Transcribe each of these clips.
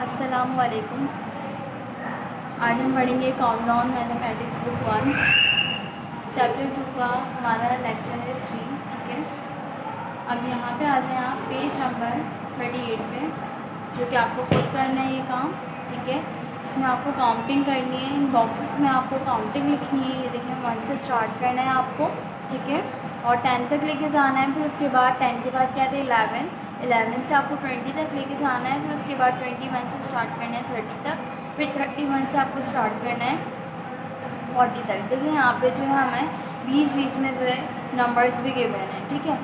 अस्सलामुअलैकुम। आज हम पढ़ेंगे काउंटडाउन मैथमेटिक्स बुक 1 चैप्टर 2 का हमारा लेक्चर है 3। ठीक है, अब यहाँ पे आ जाए आप पेज नंबर 38 पे, जो कि आपको खुद करना है ये काम। ठीक है, इसमें आपको काउंटिंग करनी है। इन बॉक्सेस में आपको काउंटिंग लिखनी है। ये देखिए 1 से स्टार्ट करना है आपको। ठीक है, और 10 तक लेके जाना है। फिर उसके बाद 10 के बाद क्या थे 11 से आपको 20 तक लेके जाना है। फिर उसके बाद 21 से स्टार्ट करना है 30 तक। फिर 31 से आपको स्टार्ट करना है 40 तक। देखिए यहाँ पे जो है हमें 20 में जो है नंबर्स भी गिवन है। ठीक है,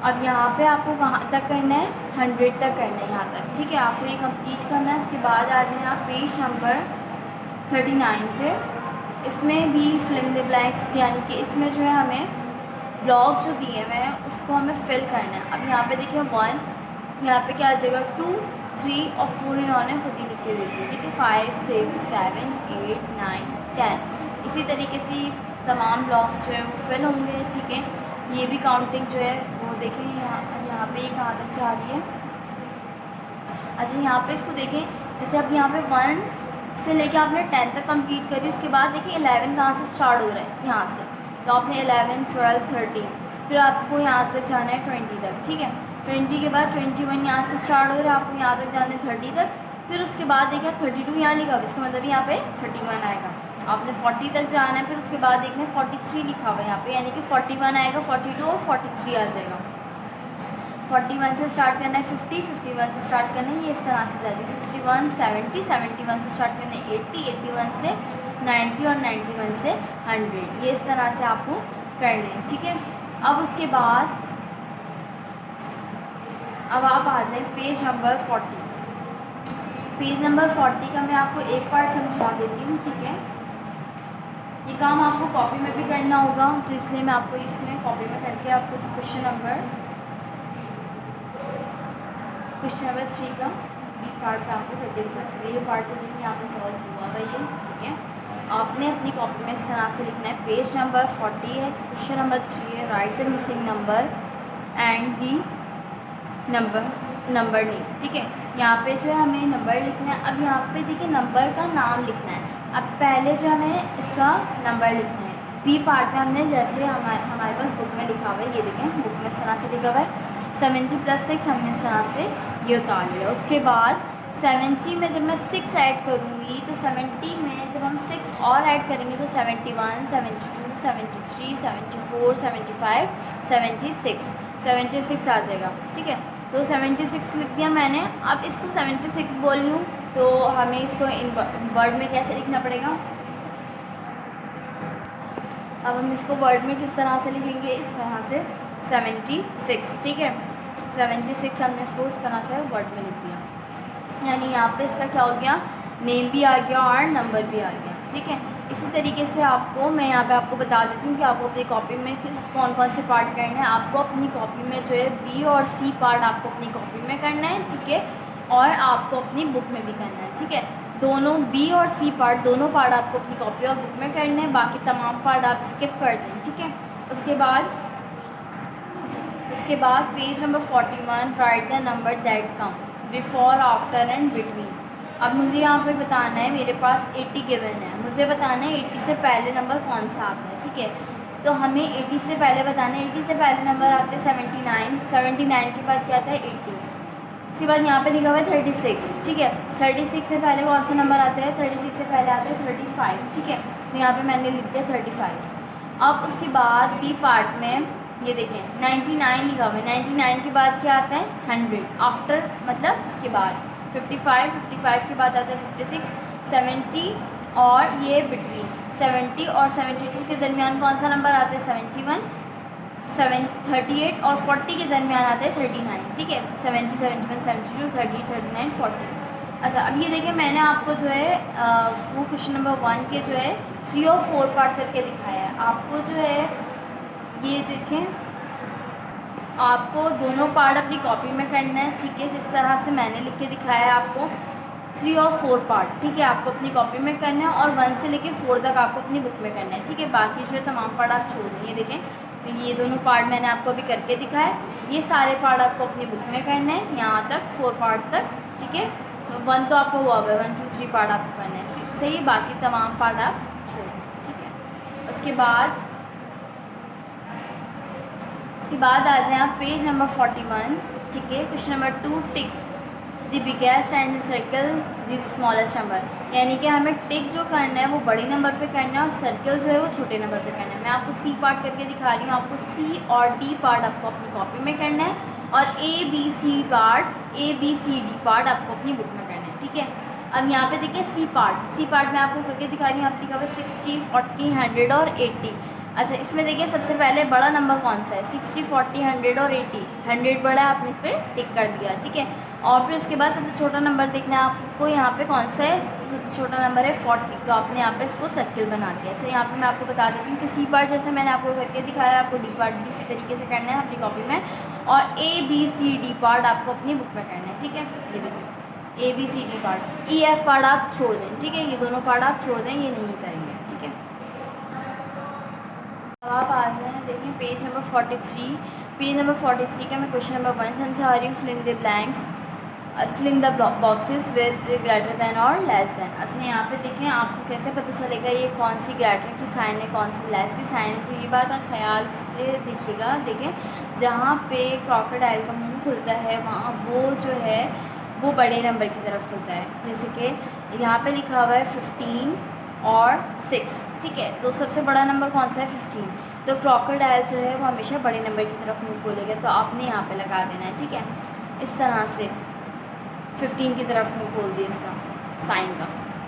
अब यहाँ पे आपको कहाँ तक करना है 100 तक करना है यहाँ तक। ठीक है, आपको ये कंप्लीट करना है। इसके बाद आ जाए आप पेज नंबर 39 पे। इसमें भी फिल इन द ब्लैंक्स, यानी कि इसमें जो है हमें ब्लॉक जो दिए हुए हैं उसको हमें फिल करना है। अब यहाँ पे देखिए 1, यहाँ पे क्या आ जाएगा 2, 3 और 4 इन्होंने खुद ही लिख के दे दिए। ठीक है, 5, 6, 7, 8, 9, 10 इसी तरीके से तमाम ब्लॉक्स जो है वो फिल होंगे। ठीक है, ये भी काउंटिंग जो है वो देखें यहाँ पे ये कहाँ तक जा रही है। अच्छा, यहाँ पे इसको देखें, जैसे अब यहाँ पे 1 से लेके आपने 10 तक कंप्लीट करी। उसके बाद देखिए 11 कहाँ से स्टार्ट हो रहा है, यहाँ से। तो आपने 11, 12, 13, फिर आपको यहाँ तक जाना है 20 तक। ठीक है, 20 के बाद 21 यहाँ से स्टार्ट हो रहा है, आपको यहाँ तक जाना है 30 तक। फिर उसके बाद देखिए 32 यहाँ लिखा हुआ, इसका मतलब यहाँ पे 31 आएगा। आपने 40 तक जाना है। फिर उसके बाद देखना 43 लिखा हुआ है यहाँ पे, यानी कि 41 आएगा, 42 और 43 आ जाएगा। 41 से स्टार्ट करना है 50, 51 से स्टार्ट करना है, ये इस तरह से जाएगी 61, 70, 71 से स्टार्ट करना है 80, 81 से 90 और 91 से 100। ये इस तरह से आपको करना है। ठीक है, अब उसके बाद अब आप आ जाए पेज नंबर 40। पेज नंबर 40 का मैं आपको एक पार्ट समझा देती हूँ। ठीक है, ये काम आपको कॉपी में भी करना होगा, तो इसलिए मैं आपको इसमें कॉपी में करके आपको क्वेश्चन नंबर 3 का बी पार्ट पे आपको करके दिखाती हूँ। ये पार्ट जो देखिए यहाँ पे सॉल्व हुआ है ये। ठीक है, आपने अपनी कॉपी में इस तरह से लिखना है। पेज नंबर 40 है, क्वेश्चन नंबर 3 है, right the missing number and the number name. ठीक है, यहाँ पे जो है हमें नंबर लिखना है। अब यहाँ पे देखिए नंबर का नाम लिखना है। अब पहले जो हमें इसका नंबर लिखना है। बी पार्ट में हमने जैसे हमारे पास बुक में लिखा हुआ है, ये देखें बुक में इस तरह से लिखा हुआ है 70 + 6, हमने इस तरह से ये उतार लिया। उसके बाद 70 में जब मैं 6 ऐड करूँगी तो 70 में जब हम 6 और ऐड करेंगे तो 71, 72, 73, 74, 75, 76 आ जाएगा। ठीक है, तो 76 लिख दिया मैंने। अब इसको 76 बोल लूँ तो हमें इसको इन वर्ड में कैसे लिखना पड़ेगा। अब हम इसको वर्ड में किस तरह से लिखेंगे, इस तरह से 76। ठीक है, 76 हमने इसको इस तरह से वर्ड में लिख दिया, यानी यहाँ पे इसका क्या हो गया, नेम भी आ गया और नंबर भी आ गया। ठीक है, इसी तरीके से आपको मैं यहाँ पे आपको बता देती हूँ कि आपको अपनी कॉपी में कौन से पार्ट करना है। आपको अपनी कॉपी में जो है बी और सी पार्ट आपको अपनी कॉपी में करना है। ठीक है, और आपको अपनी बुक में भी करना है। ठीक है, दोनों बी और सी पार्ट दोनों पार्ट आपको अपनी कॉपी और बुक में करने हैं, बाकी तमाम पार्ट आप स्किप कर दें। ठीक है, उसके बाद page number 41, right the number that come before, after and between. अब मुझे यहाँ पे बताना है, मेरे पास 80 गिवन है, मुझे बताना है 80 से पहले नंबर कौन सा आता है। ठीक है, तो हमें 80 से पहले बताना है। 80 से पहले नंबर आते हैं 79, 79 के बाद क्या आता है 80, उसके बाद यहाँ पे लिखा हुआ है 36। ठीक है, 36 से पहले कौन सा नंबर आता है, 36 से पहले आता है 35। ठीक है, तो यहाँ पे मैंने लिख दिया 35। अब उसके बाद बी पार्ट में ये देखें 99 लिखा हुआ है, 99 के बाद क्या आता है 100, आफ्टर मतलब उसके बाद 55, 55 के बाद आता है 56, 70 और ये बिटवीन 70 और 72 के दरमियान कौन सा नंबर आता है 71, 38 और 40 के दरमियान आता है 39। ठीक है, 70, 71, 72, 30, 39, 40। अच्छा, अब ये देखिए मैंने आपको जो है वो क्वेश्चन नंबर 1 के जो है 3 और 4 पार्ट करके दिखाया है। आपको जो है ये देखें, आपको दोनों पार्ट अपनी कॉपी में करना है। ठीक है, जिस तरह से मैंने लिख के दिखाया है आपको 3 और 4 पार्ट। ठीक है, आपको अपनी कॉपी में करना है और 1 से लेके 4 तक आपको अपनी बुक में करना है। ठीक है, बाकी जो है तमाम पार्ट आप छोड़ दें। देखें, तो ये दोनों पार्ट मैंने आपको अभी करके दिखाया है, ये सारे पार्ट आपको अपनी बुक में करने हैं यहाँ तक 4 पार्ट तक। ठीक है, 1 तो आपको हुआ हुआ है, 1 2 3 पार्ट आपको करना है, सही है। बाकी तमाम पार्ट आप छोड़ें, ठीक है। उसके बाद आ जाए आप पेज नंबर 41, ठीक है। Question number 2, tick the biggest and circle the smallest number, यानी कि हमें टिक जो करना है वो बड़े नंबर पे करना है और सर्कल जो है वो छोटे नंबर पे करना है। मैं आपको सी पार्ट करके दिखा रही हूँ, आपको सी और डी पार्ट आपको अपनी कॉपी में करना है और A B C D part आपको अपनी बुक में करना है, ठीक है। अब यहाँ पे देखिए सी पार्ट मैं आपको करके दिखा रही हूँ, आपकी कवर 60 40 100 और 80। अच्छा, इसमें देखिए सबसे पहले बड़ा नंबर कौन सा है, 60 40 100 और 80। 100 बड़ा है, आपने इस पर टिक कर दिया, ठीक है। और फिर उसके बाद सबसे छोटा नंबर देखना है आपको, यहाँ पे कौन सा है, सबसे छोटा नंबर है 40, तो आपने यहाँ पे इसको सर्किल बना दिया। अच्छा, यहाँ पे मैं आपको बता देती हूँ कि सी पार्ट जैसे मैंने आपको करके दिखाया, आपको डी पार्ट भी इसी तरीके से करना है अपनी कॉपी में, और A B C D part आपको अपनी बुक में करना है, ठीक है। ये देखिए A B C D part, E F part आप छोड़ दें, ठीक है। ये दोनों पार्ट आप छोड़ दें, ये नहीं करेंगे, ठीक है। अब आप आ जाए, देखें पेज नंबर 43। पेज नंबर 43 का मैं क्वेश्चन नंबर 1 समझा रही हूँ, filling the blanks, filling the boxes with greater than और लेस देन। अच्छा, यहाँ पे देखें आपको कैसे पता चलेगा ये कौन सी ग्रेटर की साइन है, कौन सी लेस की साइन है, तो ये बात आप ख्याल से देखिएगा। देखें जहाँ पे क्रोकोडाइल का मुंह खुलता है वहाँ वो जो है वो बड़े नंबर की तरफ खुलता है, जैसे कि यहाँ पे लिखा हुआ है 15 और 6, ठीक है। तो सबसे बड़ा नंबर कौन सा है, 15, तो क्रोकोडाइल जो है वो हमेशा बड़े नंबर की तरफ मुंह खोलेगा, तो आपने यहाँ पे लगा देना है, ठीक है। इस तरह से 15 की तरफ मुंह खोल दिए इसका साइन का।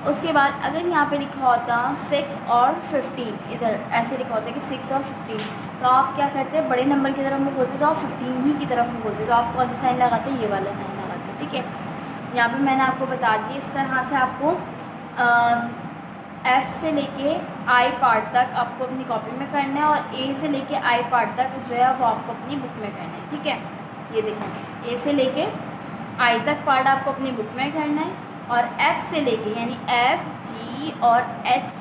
उसके बाद अगर यहाँ पे लिखा होता 6 और 15, इधर ऐसे लिखा होता है कि 6 और 15, तो आप क्या करते हैं, बड़े नंबर की तरफ मुँह खोलते तो आप 15 ही की तरफ मुँह खोलते, तो आप कौन सा साइन लगाते हैं, ये वाला साइन लगाते हैं, ठीक है। यहाँ पे मैंने आपको बता दिया, इस तरह से आपको एफ से लेके आई पार्ट तक आपको अपनी कॉपी में करना है और ए से लेके आई पार्ट तक जो है वो आपको अपनी बुक में करना है, ठीक है। ये देखिए ए से लेके आई तक पार्ट आपको अपनी बुक में करना है और एफ से लेके यानी एफ जी और एच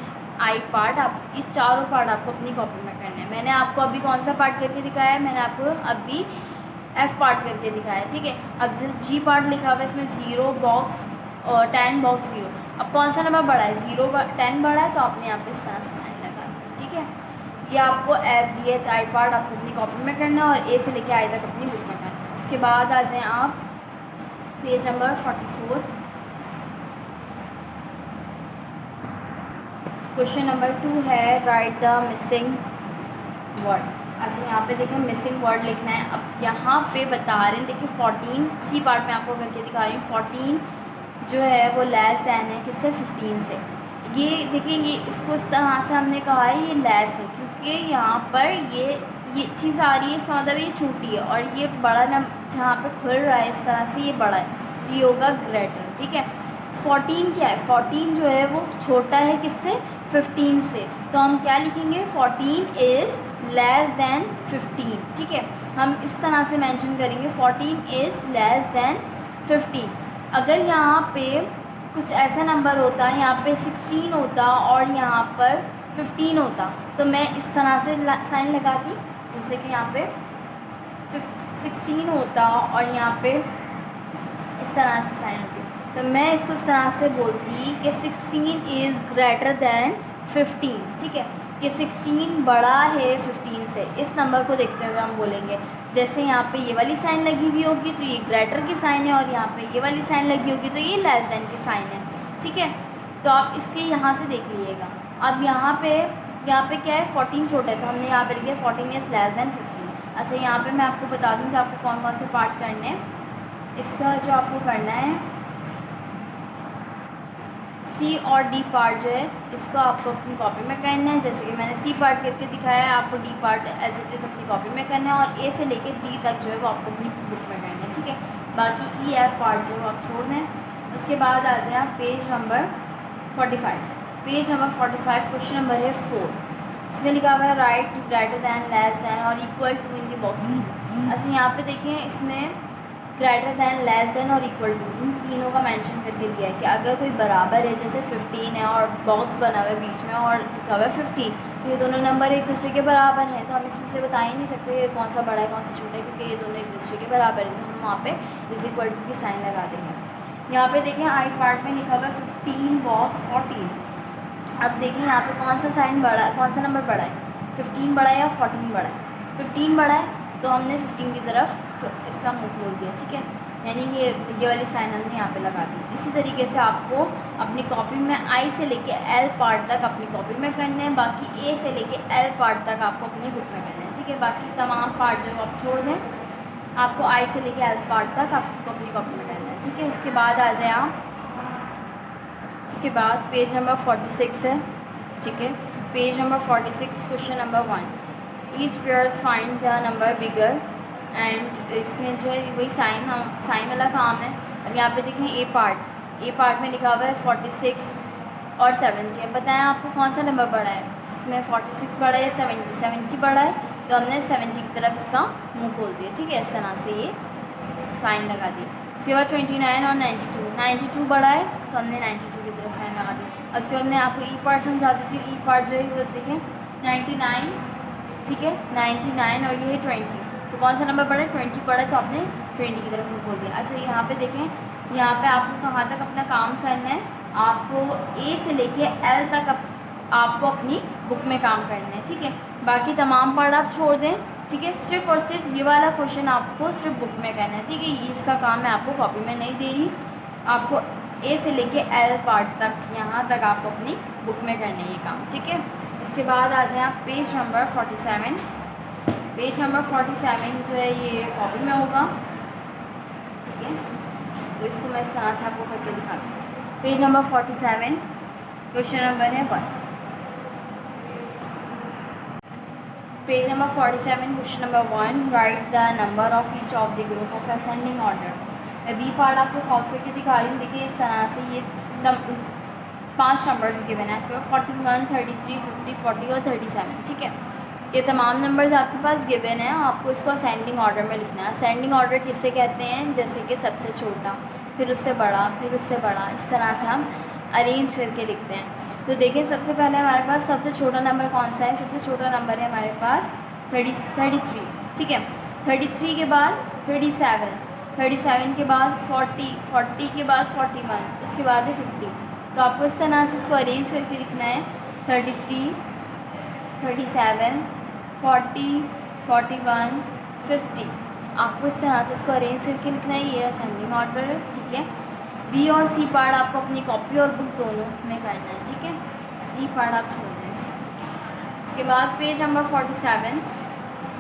आई पार्ट, आप ये चारों पार्ट आपको अपनी कॉपी में करना है। मैंने आपको अभी कौन सा पार्ट करके दिखाया है, मैंने आपको अभी एफ पार्ट करके दिखाया है, ठीक है। अब जैसे जी पार्ट लिखा हुआ है इसमें 0 बॉक्स और 10 बॉक्स 0, अब कौन सा नंबर बड़ा है, 0 10 बड़ा है, तो आपने यहाँ पे इस तरह से साइन लगा दिया, ठीक है। ये आपको F G H I part आपको अपनी कॉपी में करना है और ए से लेके आई तक अपनी बुक में करना है। उसके बाद आ जाएँ आप पेज नंबर 44, क्वेश्चन नंबर 2 है राइट द मिसिंग वर्ड। अच्छा, यहाँ पे देखिए मिसिंग वर्ड लिखना है। अब यहाँ पे बता रहे हैं, देखिए 14 सी पार्ट में आपको करके दिखा रही हूँ, 14 जो है वो लेस दैन है किससे, 15 से। ये देखिए ये इसको इस तरह से हमने कहा है ये लेस है, क्योंकि यहाँ पर ये चीज़ आ रही है, इसका मतलब ये छोटी है और ये बड़ा नंबर जहाँ पे खुल रहा है इस तरह से ये बड़ा है, तो ये होगा ग्रेटर, ठीक है। 14 क्या है, 14 जो है वो छोटा है किससे, 15 से, तो हम क्या लिखेंगे, 14 इज़ लेस दैन 15, ठीक है। हम इस तरह से मेंशन करेंगे 14 इज़ लेस दैन 15। अगर यहाँ पे कुछ ऐसा नंबर होता, यहाँ पे 16 होता और यहाँ पर 15 होता, तो मैं इस तरह से साइन लगाती, जैसे कि यहाँ पे 16 होता और यहाँ पे इस तरह से साइन होती, तो मैं इसको इस तरह से बोलती कि 16 इज़ ग्रेटर दैन 15, ठीक है। कि 16 बड़ा है 15 से, इस नंबर को देखते हुए हम बोलेंगे। जैसे यहाँ पे ये वाली साइन लगी हुई होगी तो ये ग्रेटर की साइन है और यहाँ पे ये वाली साइन लगी होगी तो ये लेस देन की साइन है, ठीक है। तो आप इसके यहाँ से देख लीजिएगा। अब यहाँ पे क्या है, 14 छोटा है, तो हमने यहाँ पे लिखा 14 इज़ लेस दैन 15। अच्छा, यहाँ पे मैं आपको बता दूँ कि आपको कौन कौन से पार्ट करने हैं। इसका जो आपको करना है सी और डी पार्ट जो है इसको आपको अपनी कॉपी में करना है, जैसे कि मैंने सी पार्ट करके दिखाया है, आपको D part as it is अपनी कॉपी में करना है और ए से लेके डी तक जो है वो आपको अपनी बुक में करना है, ठीक है। बाकी ई एफ पार्ट जो है वो आप छोड़ दें। उसके बाद आ जाए आप page number 45। Page number 45 question number है 4। इसमें लिखा हुआ है right greater than, less than और equal to in the box. अच्छा, यहाँ पे देखें इसमें ग्रेटर दैन, लेस दैन और इक्वल टू, इन तीनों का मेंशन करके दिया है कि अगर कोई बराबर है, जैसे 15 है और बॉक्स बना हुआ है बीच में और लिखा हुआ है 15, तो ये दोनों नंबर एक दूसरे के बराबर हैं, तो हम इसमें से बता ही नहीं सकते कौन सा बड़ा है कौन सा छोटा है, क्योंकि ये दोनों एक दूसरे के बराबर हैं, तो हम वहाँ पे इज इक्वल टू की साइन लगा देंगे। यहाँ पे देखिए आई पार्ट में लिखा हुआ है 15 बॉक्स 14। अब देखिए यहाँ पे कौन सा साइन बड़ा है, कौन सा नंबर बड़ा है, 15 बड़ा है या 14 बड़ा है। 15 बड़ा है तो हमने 15 की तरफ इसका मुँह खोल दिया, ठीक है, यानी ये वाली साइन हमने यहाँ पे लगा दी। इसी तरीके से आपको अपनी कॉपी में आई से लेके एल पार्ट तक अपनी कॉपी में करने हैं, बाकी ए से लेके एल पार्ट तक आपको अपनी बुक में करना है, ठीक है। बाकी तमाम पार्ट जो आप छोड़ दें, आपको आई से लेके एल पार्ट तक आपको अपनी कॉपी में करना है, ठीक है। उसके बाद आ जाए आप, इसके बाद पेज नंबर 46 है, ठीक है। Page number 46 question number 1, each pairs find the number bigger and इसमें जो है वही साइन वाला काम है। अब यहाँ पे देखें ए पार्ट में लिखा हुआ है 46 और 70। अब बताएं आपको कौन सा नंबर बड़ा है, इसमें 46 बड़ा है या 70 बड़ा है, तो हमने 70 की तरफ इसका मुंह खोल दिया, ठीक है, इस तरह से ये साइन लगा दी। उसके बाद 29 और 92 बड़ा है तो हमने 92 की तरफ साइन लगा दी। अब उसके बाद मैं आपको ई पार्ट समझा देती हूँ। ई पार्ट जो है वो देखें 99, ठीक है, 99 और ये है 20, तो कौन सा नंबर बड़ा है, 20 बड़ा है, तो आपने 20 की तरफ मुँह खोल दिया। अच्छा यहाँ पे देखें, यहाँ पे आपको कहाँ तक अपना काम करना है, आपको ए से लेके एल तक आपको अपनी बुक में काम करना है, ठीक है। बाकी तमाम पार्ट आप छोड़ दें, ठीक है, सिर्फ और सिर्फ ये वाला क्वेश्चन आपको सिर्फ बुक में करना है, ठीक है। इसका काम मैं आपको कॉपी में नहीं दे रही, आपको ए से लेके एल पार्ट तक यहाँ तक आपको अपनी बुक में करना है ये काम, ठीक है। इसके बाद आ जाए आप पेज नंबर 47। पेज नंबर 47 जो है ये कॉपी में होगा, ठीक है, तो इसको मैं इस तरह से आपको करके दिखाती हूँ। पेज नंबर 47 क्वेश्चन नंबर है 1। Page number 47 question number 1, right the number of each of the group of ascending order. मैं बी पार्ट आपको सॉल्व करके दिखा रही हूँ। देखिए इस तरह से ये 5 नंबर्स गिवन है आपके 41, 33, 50, 40 और 37, ठीक है। ये तमाम नंबर्स आपके पास गिवन है, आपको इसको असेंडिंग ऑर्डर में लिखना है। असेंडिंग ऑर्डर किससे कहते हैं, जैसे कि सबसे छोटा, फिर उससे बड़ा, फिर उससे बड़ा, इस तरह से हम अरेंज करके लिखते हैं। तो देखिए सबसे पहले हमारे पास सबसे छोटा नंबर कौन सा है, सबसे छोटा नंबर है हमारे पास 33, ठीक है। 33 के बाद 37, 37 के बाद 40, 40 के बाद 41, उसके बाद है 50। तो आपको इस तरह से इसको अरेंज करके लिखना है 33, 37, 40, 41, 50। आपको इस तरह से इसको अरेंज करके लिखना है, ये असेंडिंग ऑर्डर है, ठीक है। बी और सी पार्ट आपको अपनी कॉपी और बुक दोनों में करना है, ठीक है। डी पार्ट आप छोड़ दें। इसके बाद पेज नंबर 47,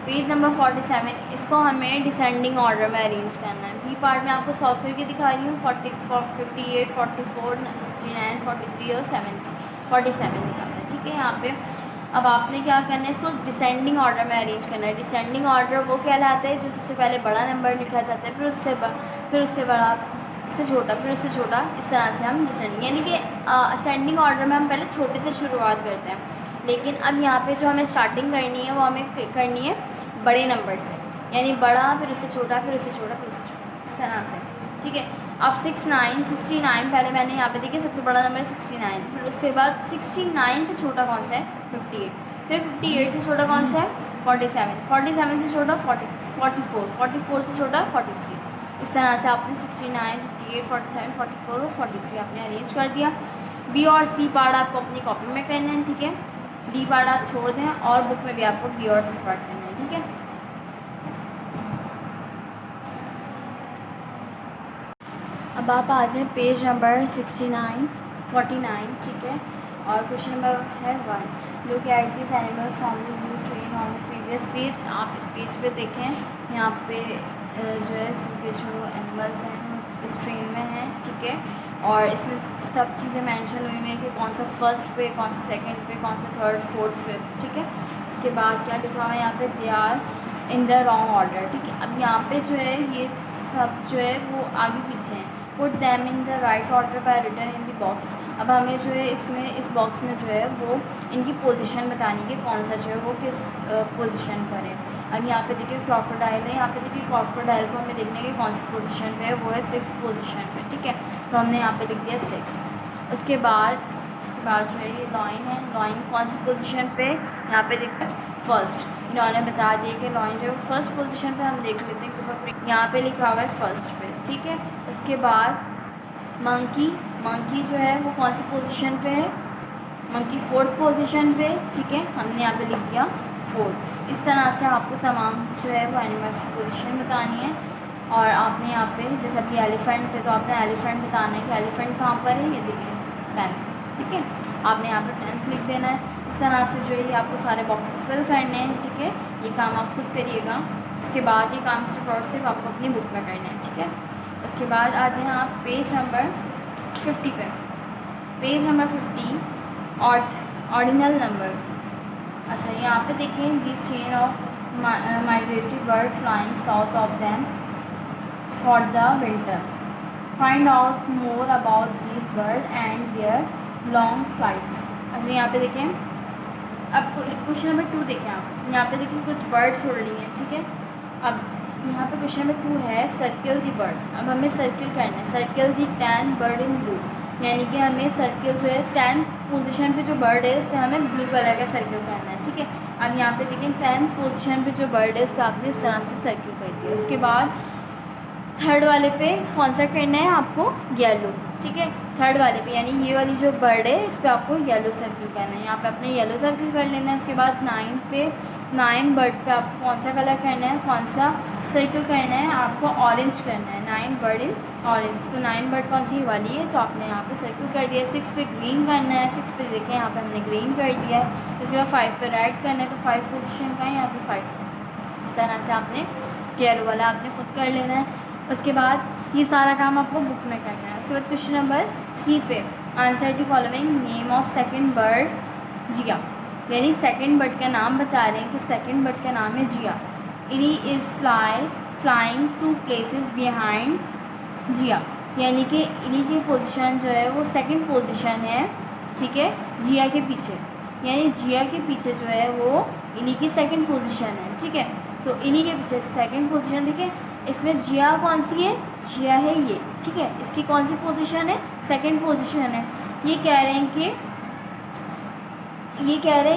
पेज नंबर 47 इसको हमें डिसेंडिंग ऑर्डर में अरेंज करना है। बी पार्ट में आपको सॉल्व करके दिखा रही हूँ। 58, 44, 69, 43 और 47 निकालना है, ठीक है। यहाँ पे अब आपने क्या करना है, इसको डिसेंडिंग ऑर्डर में अरेंज करना है। डिसेंडिंग ऑर्डर वो कहलाता है जो सबसे पहले बड़ा नंबर लिखा जाता है, फिर उससे बड़ा, इससे छोटा, फिर उससे छोटा, इस तरह से हम डिसेंडिंग, यानी कि असेंडिंग ऑर्डर में हम पहले छोटे से शुरुआत करते हैं। लेकिन अब यहाँ पे जो हमें स्टार्टिंग करनी है वो हमें करनी है बड़े नंबर से, यानी बड़ा, फिर उससे छोटा, फिर उससे छोटा, फिर उससे छोटा, इस तरह से, ठीक है। अब 69 पहले मैंने यहाँ पे देखिए सबसे बड़ा नंबर 69, फिर उसके बाद 69 से छोटा कौन सा है 58, फिर 58 से छोटा कौन सा है 47, 47 से छोटा 44, 44 से छोटा 43। इस तरह से आपने 69, 58, 47, 44 और 43 आपने अरेंज कर दिया। बी और सी पार्ट आपको अपनी कॉपी में करना है, ठीक है। डी पार्ट आप छोड़ दें और बुक में भी आपको बी और सी पार्ट करना है, ठीक है। अब आप आ जाएँ पेज नंबर 69, 49, ठीक है। और क्वेश्चन नंबर है 1, localities animal from the zoo train on the previous page. आप इस पेज पे देखें, यहाँ पे जो है जू के जो एनिमल्स हैं इस ट्रेन में हैं, ठीक है। और इसमें सब चीज़ें मेंशन हुई हुई हैं कि कौन सा फर्स्ट पे, कौन सा सेकंड पे, कौन सा थर्ड, फोर्थ, फिफ्थ, ठीक है। इसके बाद क्या लिखा हुआ है यहाँ पे, they are in the wrong order, ठीक है। अब यहाँ पे जो है ये सब जो है वो आगे पीछे हैं। Put them in the right order by written in the box. अब हमें जो है इसमें इस बॉक्स में जो है वो इनकी पोजीशन बतानी है, कौन सा जो है वो किस पोजीशन पर है। अब यहाँ पे देखिए क्रोकोडाइल है, यहाँ पे देखिए क्रोकोडाइल को हमें देखने की कौन सी पोजीशन पे है, वो है 6th पोजीशन पे, ठीक है। तो हमने यहाँ पे लिख दिया 6th। उसके बाद जो है ये लॉइन है, लॉइन कौन सी पोजीशन पे, यहाँ पे देखते हैं फर्स्ट। इन्होंने बता दिया कि लॉइन जो है फर्स्ट पोजीशन पे, हम देख लेते हैं कि यहाँ पे लिखा हुआ है फर्स्ट पे, ठीक है। उसके बाद मंकी जो है वो कौन सी पोजीशन पे है, मंकी 4th पोजीशन पे, ठीक है, हमने यहाँ पे लिख दिया 4। इस तरह से आपको तमाम जो है वो एनिमल्स की पोजीशन बतानी है। और आपने यहाँ पे जैसे अभी एलिफेंट है तो आपने एलिफेंट बताना है कि एलिफेंट कहाँ पर है, ये देखिए 10th, ठीक है, आपने यहाँ पर 10th लिख देना है। इस तरह से जो है आपको सारे बॉक्सेस फिल करने हैं, ठीक है, ये काम आप खुद करिएगा। इसके बाद ये काम सिर्फ और सिर्फ आपको अपनी बुक में करना है, ठीक है। उसके बाद आ जाए आप पेज नंबर 50 पे। Page number 50 ordinal number. अच्छा, यहाँ पे देखें, this chain of migratory bird flying south of them for the winter, find out more about this bird and their long flights. अच्छा, यहाँ पे देखें, अब क्वेश्चन नंबर 2 देखें आप, यहाँ पे देखें कुछ बर्ड्स उड़ रही हैं, ठीक है। अब यहाँ पे क्वेश्चन नंबर 2 है सर्किल दी बर्ड। अब हमें सर्किल करना है, circle the 10 bird in blue, यानी कि हमें सर्किल जो है 10 पोजीशन पे जो बर्ड है उस पर हमें ब्लू कलर का सर्किल करना है, ठीक है। अब यहाँ पे देखें 10 पोजीशन पे जो बर्ड है उस पर आपने इस तरह से सर्किल कर दिया। उसके बाद थर्ड वाले पे कौन सा करना है आपको, येलो, ठीक है, थर्ड वाले पे, यानी ये वाली जो बर्ड है इस पर आपको येलो सर्किल करना है, यहाँ पे अपने येलो सर्किल कर लेना है। उसके बाद 9 पे 9 बर्ड पे आपको कौन सा कलर करना है, कौन सा सर्किल करना है, आपको ऑरेंज करना है, 9 बर्ड इन ऑरेंज। तो 9 बर्ड कौन सी वाली है, तो आपने यहाँ पे सर्किल कर दिया। 6 पे ग्रीन करना है, 6 पे देखें यहाँ पे हमने ग्रीन कर दिया है। इसके बाद 5 पे रेड करना है, तो 5 पोजीशन का है यहाँ पे 5। इस तरह से आपने येलो वाला आपने खुद कर लेना है। उसके बाद ये सारा काम आपको बुक में करना है। उसके बाद क्वेश्चन नंबर 3 पे answer the following name of second bird जिया, यानी सेकंड बर्ड का नाम बता रहे हैं कि सेकंड बर्ड का नाम है जिया। इनी इज़ फ्लाइंग 2 प्लेसेस बिहाइंड जिया, यानी कि इनी की पोजीशन जो है वो सेकंड पोजीशन है, ठीक है, जिया के पीछे, यानी जिया के पीछे जो है वो इनी की सेकंड पोजीशन है, ठीक है। तो इन्हीं के पीछे सेकंड पोजीशन देखिए, इसमें जिया कौन सी है, जिया है ये, ठीक है, इसकी कौन सी पोजीशन है, सेकंड पोजीशन है। ये कह रहे हैं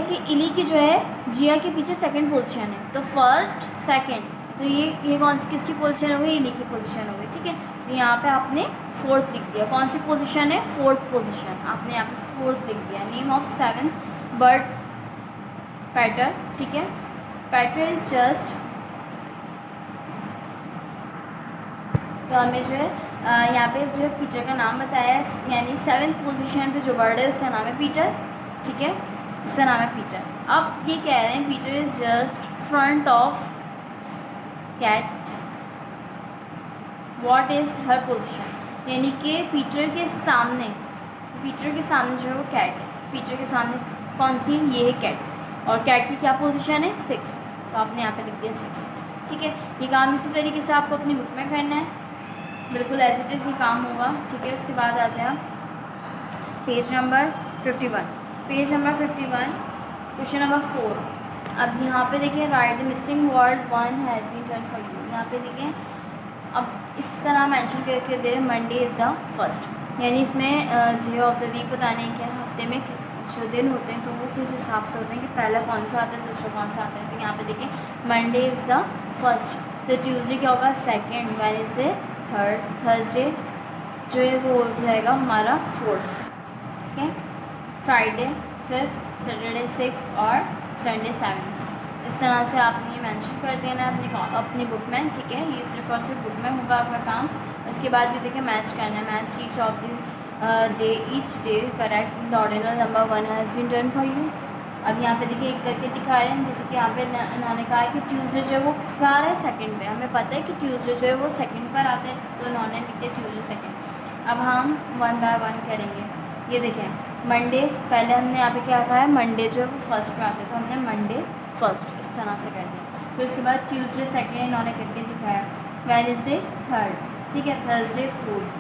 कि इली की जो है जिया के पीछे सेकंड पोजीशन है, तो फर्स्ट सेकंड, तो ये कौन सी किसकी पोजीशन हो गई, इली की पोजीशन हो गई, ठीक है। तो यहाँ पे आपने 4th लिख दिया, कौन सी पोजीशन है, 4th पोजीशन, आपने यहाँ पे 4th लिख दिया। नेम ऑफ 7th बर्ड पैटर, ठीक है, पैटर इज जस्ट, तो हमें जो है यहाँ पे जो पीटर का नाम बताया है, यानी 7th पोजीशन पे जो बर्ड है उसका नाम है पीटर, ठीक है, इसका नाम है पीटर। अब ये कह रहे हैं Peter is just front of cat, what is her position, यानी कि पीटर के सामने जो है वो कैट है, पीटर के सामने कौन सी, ये है कैट, और कैट की क्या पोजीशन है, 6th, तो आपने यहाँ पे लिख दिया 6th, ठीक है। ये काम इसी तरीके से आपको अपनी बुक में करना है, बिल्कुल एज इट इज़ ही काम होगा, ठीक है। उसके बाद आ जाए page number 51। Page number 51 question number 4। अब यहाँ पे देखिए, write the missing word 1 has been done for you. यहाँ पे देखिए, अब इस तरह मेंशन करके दे रहे मंडे इज़ द फर्स्ट, यानी इसमें डे ऑफ द वीक बताने के हफ्ते में जो दिन होते हैं तो वो किस हिसाब से होते हैं कि पहला कौन सा आता है, दूसरा कौन सा आता है। तो यहाँ पे देखिए मंडे इज़ द फर्स्ट, तो ट्यूसडे क्या होगा, सेकेंड, वेडनेसडे थर्ड, थर्सडे जो है वो हो जाएगा हमारा 4th, ठीक है, फ्राइडे 5th, सैटरडे 6th और संडे 7th। इस तरह से आपने ये मेंशन कर देना है अपनी बुक में, ठीक है। ये सिर्फ और सिर्फ बुक में होगा आपका काम। उसके बाद ये देखिए मैच करना है, match each of the day, each day correct the ordinal number 1 has been done for you. अब यहाँ पे देखिए एक करके दिखा रहे हैं, जैसे कि यहाँ पे इन्होंने कहा है कि ट्यूसडे जो है वो किस पर आ रहा है, सेकंड पे, हमें पता है कि ट्यूसडे जो है वो सेकंड पर आते हैं, तो इन्होंने लिख दिया ट्यूसडे सेकंड। अब हम 1 बाय 1 करेंगे। ये देखें मंडे, पहले हमने यहाँ पे क्या कहा है, मंडे जो है वो फर्स्ट पे आते हैं, तो हमने मंडे फर्स्ट इस तरह से कर दिया। फिर उसके बाद ट्यूसडे सेकेंड इन्होंने करके दिखाया, वेडनेसडे थर्ड, ठीक है, थर्सडे 4th,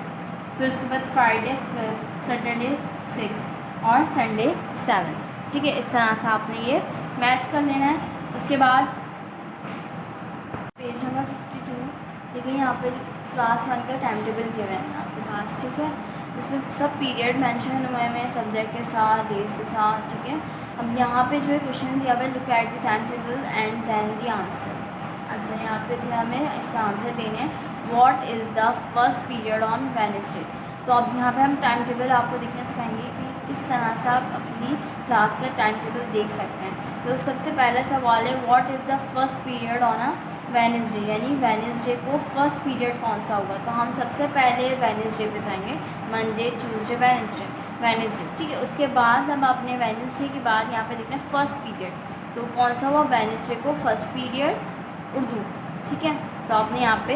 फिर उसके बाद फ्राइडे 5th, सैटरडे 6th और संडे 7th, ठीक है। इस तरह से आपने ये मैच कर लेना है। उसके बाद पेज नंबर 52 देखिए, यहाँ पे क्लास 1 का टाइम टेबल किया हुआ है आपके पास, ठीक है। इसमें सब पीरियड मेंशन हुए हैं सब्जेक्ट के साथ, डेज के साथ, ठीक है। अब यहाँ पे जो है क्वेश्चन दिया हुआ है, look at the time table and then the answer. अच्छा, यहाँ पे जो हमें इसका आंसर देने हैं, what is the first period on Wednesday. तो अब यहाँ पे हम टाइम टेबल आपको देखना सिखाएंगे कि किस तरह से आप अपनी क्लास का टाइम टेबल देख सकते हैं। तो सबसे पहला सवाल है, what is the first period on a Wednesday, यानी वेडनेसडे को फर्स्ट पीरियड कौन सा होगा। तो हम सबसे पहले वेडनेसडे पे जाएंगे, मंडे ट्यूसडे वेडनेसडे, ठीक है। उसके बाद हम अपने वेडनेसडे के बाद यहाँ पे देखना है फर्स्ट पीरियड, तो कौन सा हुआ वेडनेसडे को फर्स्ट पीरियड उर्दू, ठीक है। तो आपने यहाँ पे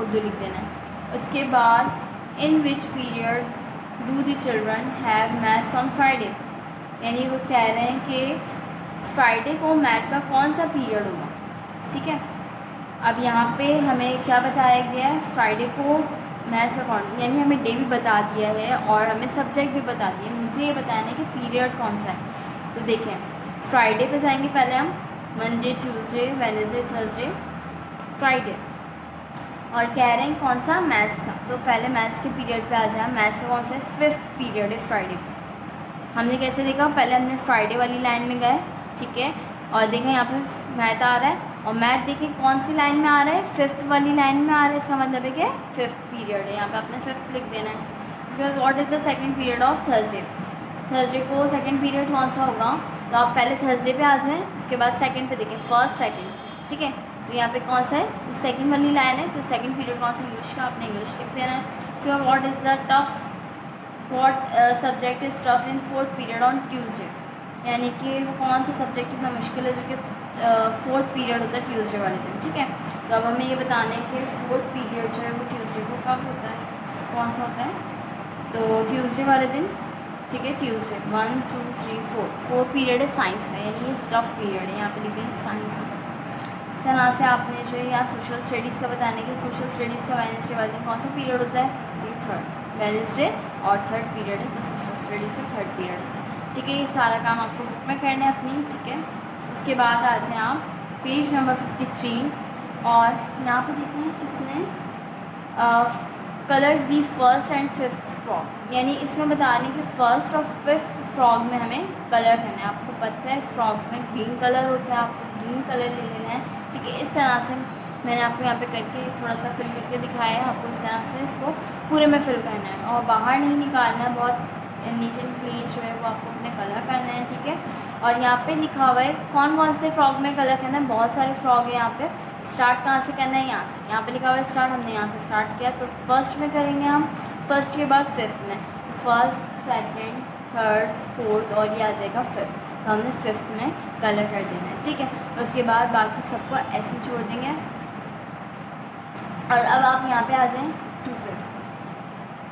उर्दू लिख देना है। उसके बाद in which period do the children have maths on Friday, यानी वो कह रहे हैं कि फ्राइडे को मैथ का कौन सा पीरियड होगा, ठीक है। अब यहाँ पे हमें क्या बताया गया है, फ्राइडे को मैथ्स का कौन, यानी हमें डे भी बता दिया है और हमें सब्जेक्ट भी बता दिया। मुझे ये बताना है कि पीरियड कौन सा है। तो देखें, फ्राइडे पे जाएंगे पहले हम, Monday Tuesday Wednesday Thursday Friday, और कह रहे हैं कौन सा, मैथ्स का। तो पहले मैथ्स के पीरियड पे आ जाए। मैथ्स का कौन सा है, फिफ्थ पीरियड है फ्राइडे को। हमने कैसे देखा, पहले हमने फ्राइडे वाली लाइन में गए, ठीक है, और देखें यहाँ पे मैथ आ रहा है, और मैथ देखें कौन सी लाइन में आ रहा है, फिफ्थ वाली लाइन में आ रहा है। इसका मतलब है कि फिफ्थ पीरियड है, यहाँ पे आपने फिफ्थ लिख देना है। इसके बाद what is the second period of Thursday, Thursday को सेकंड पीरियड कौन सा होगा। तो आप पहले थर्सडे पे आ जाएँ, उसके बाद सेकंड पे देखें, फर्स्ट सेकंड, ठीक है। तो यहाँ पे कौन सा है, सेकंड वाली लाइन है, तो सेकंड पीरियड कौन सा, इंग्लिश का, आपने इंग्लिश लिख देना है। इसके बाद what is the tough, what subject is tough in fourth period on Tuesday, यानी कि वो कौन सा सब्जेक्ट इतना मुश्किल है जो कि फोर्थ पीरियड होता है ट्यूसडे वाले दिन, ठीक है। तो अब हमें ये बताना है कि फोर्थ पीरियड जो है वो ट्यूसडे को कब होता है, कौन सा होता है। तो ट्यूसडे वाले दिन, ठीक है, ट्यूसडे 1 2 3 4 फोर्थ पीरियड है साइंस का, यानी ये टफ पीरियड है, यहाँ पे लिखें साइंस। इस तरह से आपने जो है यहाँ सोशल स्टडीज़ का बताने के, सोशल स्टडीज़ का वेडनेसडे वाले दिन कौन सा पीरियड होता है, ये थर्ड, वेडनेसडे और थर्ड पीरियड है, तो सोशल स्टडीज़ का थर्ड पीरियड होता है, ठीक है। ये सारा काम आपको बुक में करना है अपनी, ठीक है। उसके बाद आ जाए आप पेज नंबर 53, और यहाँ पे देखें इसमें colour the first and fifth frock, यानी इसमें बता रहे हैं कि फर्स्ट और फिफ्थ फ्रॉक में हमें कलर करना है। आपको पता है फ्रॉक में ग्रीन कलर होता है, आपको ग्रीन कलर ले लेना है, ठीक है। इस तरह से मैंने आपको यहाँ पे करके थोड़ा सा फिल करके दिखाया है, आपको इस तरह से इसको पूरे में फिल करना है और बाहर नहीं निकालना है, बहुत नीट एंड क्लीन जो है वो आपको अपने कलर करना है, ठीक है। और यहाँ पे लिखा हुआ है कौन कौन से फ्रॉक में कलर करना है, बहुत सारे फ्रॉक है यहाँ पे। स्टार्ट कहाँ से करना है, यहाँ से, यहाँ पे लिखा हुआ है स्टार्ट, हमने यहाँ से स्टार्ट किया, तो फर्स्ट में करेंगे हम, फर्स्ट के बाद फिफ्थ में, फर्स्ट सेकेंड थर्ड फोर्थ और ये आ जाएगा फिफ्थ, तो हमने फिफ्थ में कलर कर देना है, ठीक है। उसके बाद बाकी सबको ऐसे छोड़ देंगे। और अब आप यहाँ पे आ जाएँ 2 पे,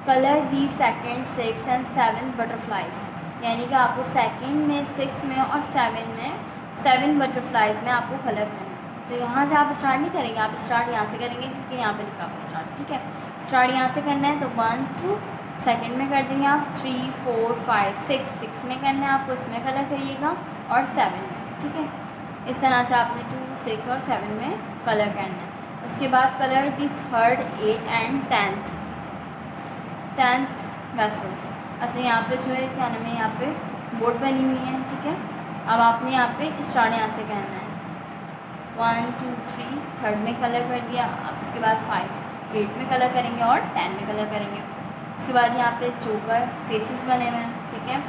colour the second 6 and 7 butterflies, यानी कि आपको सेकंड में 6 में और 7 में 7 बटरफ्लाइज में आपको कलर करना है। तो यहाँ से आप स्टार्ट नहीं करेंगे, आप स्टार्ट यहाँ से करेंगे क्योंकि यहाँ पे लिखा हुआ स्टार्ट, ठीक है। स्टार्ट यहाँ से करना है, तो 1 2 सेकंड में कर देंगे आप, 3 4 5 6 में करना है आपको, इसमें कलर करिएगा, और 7 में, ठीक है। इस तरह से आपने 2 6 और 7 में कलर करना है। उसके बाद colour the third 8 and 10th vessels. अच्छा यहाँ पे जो है क्या नाम है, यहाँ पे बोर्ड बनी हुई है, ठीक है। अब आपने यहाँ पे स्टार्ट यहाँ से करना है, 1 2 3 थर्ड में कलर कर दिया। अब इसके बाद 5 8 में कलर करेंगे और 10 में कलर करेंगे। उसके बाद यहाँ पे जोकर फेसेस बने हुए हैं, ठीक है।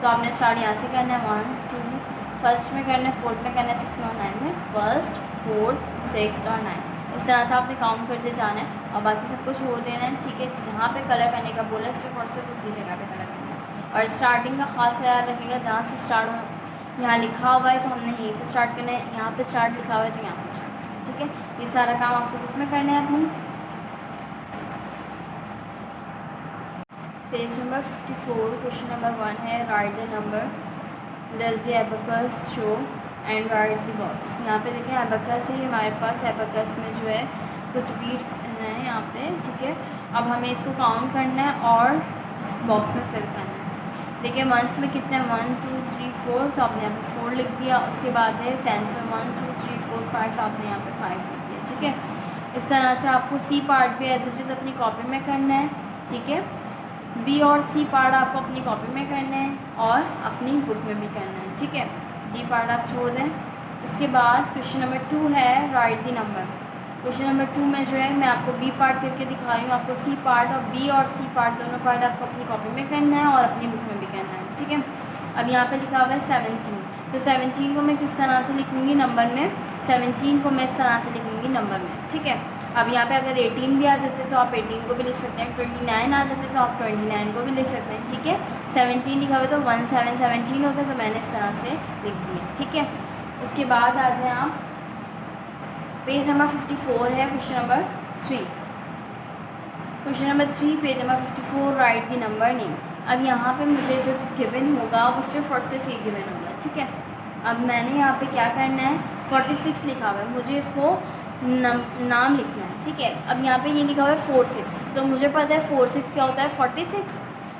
तो आपने स्टार्ट यहाँ से करना है, 1 2 फर्स्ट में करना है, फोर्थ में करना है, 6 में और 9 में, फर्स्ट फोर्थ 6 और 9, इस तरह से आपने काउंट करते जाना है और बाकी सबको छोड़ देना है, ठीक है। जहाँ पे कलर करने का बोला सिर्फ और सिर्फ उसी जगह पे कलर करना है। और स्टार्टिंग का खास ख्याल रखिएगा, जहाँ से स्टार्ट हो, यहाँ लिखा हुआ है तो हमने यहीं से स्टार्ट करना है, यहाँ पे स्टार्ट लिखा हुआ है तो यहाँ से स्टार्ट करना है, ठीक है। ये सारा काम आपको बुक में करना है अपनी। पेज नंबर 54 क्वेश्चन नंबर 1 है, right the number does the abacus show and right the box. यहाँ पे देखें एबकस है, हमारे पास एबकस में जो है कुछ बीट्स हैं यहाँ पे, ठीक है। अब हमें इसको काउंट करना है और इस बॉक्स में फिल करना है। देखिए मंथ्स में कितने, 1 2 3 4, तो आपने यहाँ पे 4 लिख दिया। उसके बाद है टेंस में 1 2 3 4 5, आपने यहाँ पे 5 लिख दिया, ठीक है। इस तरह से आपको सी पार्ट भी एज इट इज़ अपनी कॉपी में करना है, ठीक है। बी और सी पार्ट आपको अपनी कॉपी में करना है और अपनी बुक में भी करना है, ठीक है। डी पार्ट आप छोड़ दें। इसके बाद क्वेश्चन नंबर 2 है, right the number. Question number 2 में जो है मैं आपको बी पार्ट करके दिखा रही हूँ, आपको सी पार्ट और बी और सी पार्ट दोनों पार्ट आपको अपनी कॉपी में करना है और अपनी बुक में भी करना है, ठीक है। अब यहाँ पे लिखा हुआ है 17, तो 17 को मैं किस तरह से लिखूँगी नंबर में, 17 को मैं इस तरह से लिखूँगी नंबर में, ठीक है। अब यहाँ पे अगर 18 भी आ जाते तो आप 18 को भी लिख सकते हैं, 29 आ जाते तो आप 29 को भी लिख सकते हैं, ठीक है। 17 लिखा हुआ तो 17 होता तो मैंने इस तरह से लिख दिया, ठीक है। उसके बाद आ जाए आप पेज नंबर 54 है question number 3। Question number 3 page number 54, right the number name. अब यहाँ पे मुझे जो गिवन होगा वो सिर्फ और सिर्फ ये गिवन होगा, ठीक है। अब मैंने यहाँ पे क्या करना है, 46 लिखा हुआ है, मुझे इसको नाम लिखना है, ठीक है। अब यहाँ पे ये लिखा हुआ है 46, तो मुझे पता है 46 क्या होता है 46,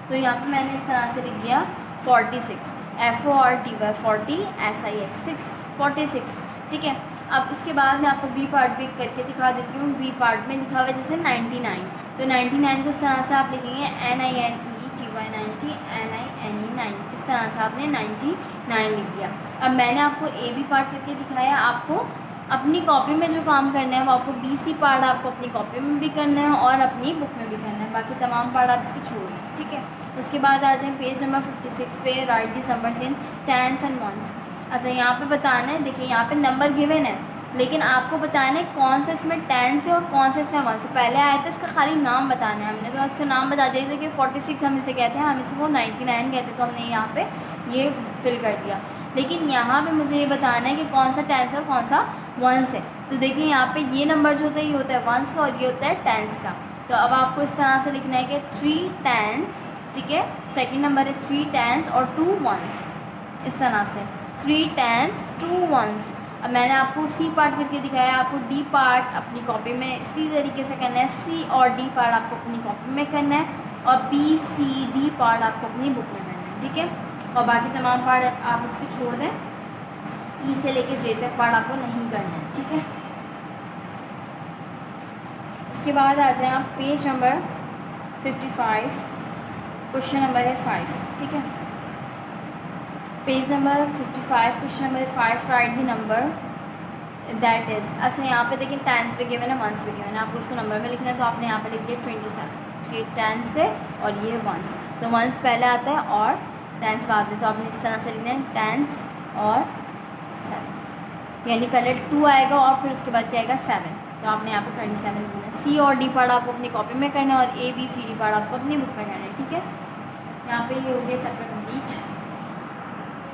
तो यहाँ पे मैंने इस तरह से लिख दिया 46, FORTY 40 SIX 6 46, ठीक है। अब इसके बाद मैं आपको बी पार्ट भी करके दिखा देती हूँ। बी पार्ट में लिखा हुआ है जैसे 99, तो 99 को इस तरह से आप लिखेंगे NINETY 90 NINE 9, इस तरह से आपने 99 लिख दिया। अब मैंने आपको ए बी पार्ट करके दिखाया, आपको अपनी कॉपी में जो काम करना है वो आपको बी सी पार्ट आपको अपनी कॉपी में भी करना है और अपनी बुक में भी करना है, बाकी तमाम पार्ट आप इसके छोड़ दें, ठीक है। उसके बाद आ जाए पेज नंबर 56 पे, write the numbers in tens and ones. अच्छा यहाँ पे बताना है, देखिए यहाँ पे नंबर गिवन है लेकिन आपको बताना है कौन सा इसमें टेंस है और कौन सा इसमें वंस है। पहले आया था इसका खाली नाम बताना है, हमने तो इसका नाम बता दिया था कि 46 हम इसे कहते हैं, हम इसे वो 99 कहते हैं, तो हमने यहाँ पे ये फिल कर दिया। लेकिन यहाँ पे मुझे ये बताना है कि कौन सा टेंस है और कौन सा वंस है। तो देखिए यहाँ पे ये नंबर जो होता है ये होता है वंस का और ये होता है टेंस का। तो अब आपको इस तरह से लिखना है कि 3 टेंस, ठीक है, सेकेंड नंबर है 3 टेंस और 2 वंस, इस तरह से 3 टेंस 2 वंस। अब मैंने आपको सी पार्ट करके दिखाया, आपको डी पार्ट अपनी कॉपी में इसी तरीके से करना है, सी और डी पार्ट आपको अपनी कॉपी में करना है और बी सी डी पार्ट आपको अपनी बुक में करना है, ठीक है। और बाकी तमाम पार्ट आप इसके छोड़ दें, ई से लेके जे तक पार्ट आपको नहीं करना है, ठीक है। इसके बाद आ जाए आप पेज नंबर 55, क्वेश्चन नंबर है 5, ठीक है। Page number 55 question number 5, right the number that is. अच्छा यहाँ पे देखिए टेंस भी गिवन है वंस भी गिवन है, आपको उसको नंबर में लिखना है, तो आपने यहाँ पे लिख दिया 27, ठीक है। टेंस है और ये वंस, तो वंस पहले आता है और टेंस बाद में, तो आपने इस तरह से लिखना है टेंस और 7, यानी पहले 2 आएगा और फिर उसके बाद क्या आएगा 7, तो आपने यहाँ पे 27 लिखना है। सी और डी पार्ट आपको अपनी कॉपी में करना है और A B C D part आपको अपनी बुक में करना है, ठीक है। यहाँ पे ये हो गया चैप्टर कंप्लीट।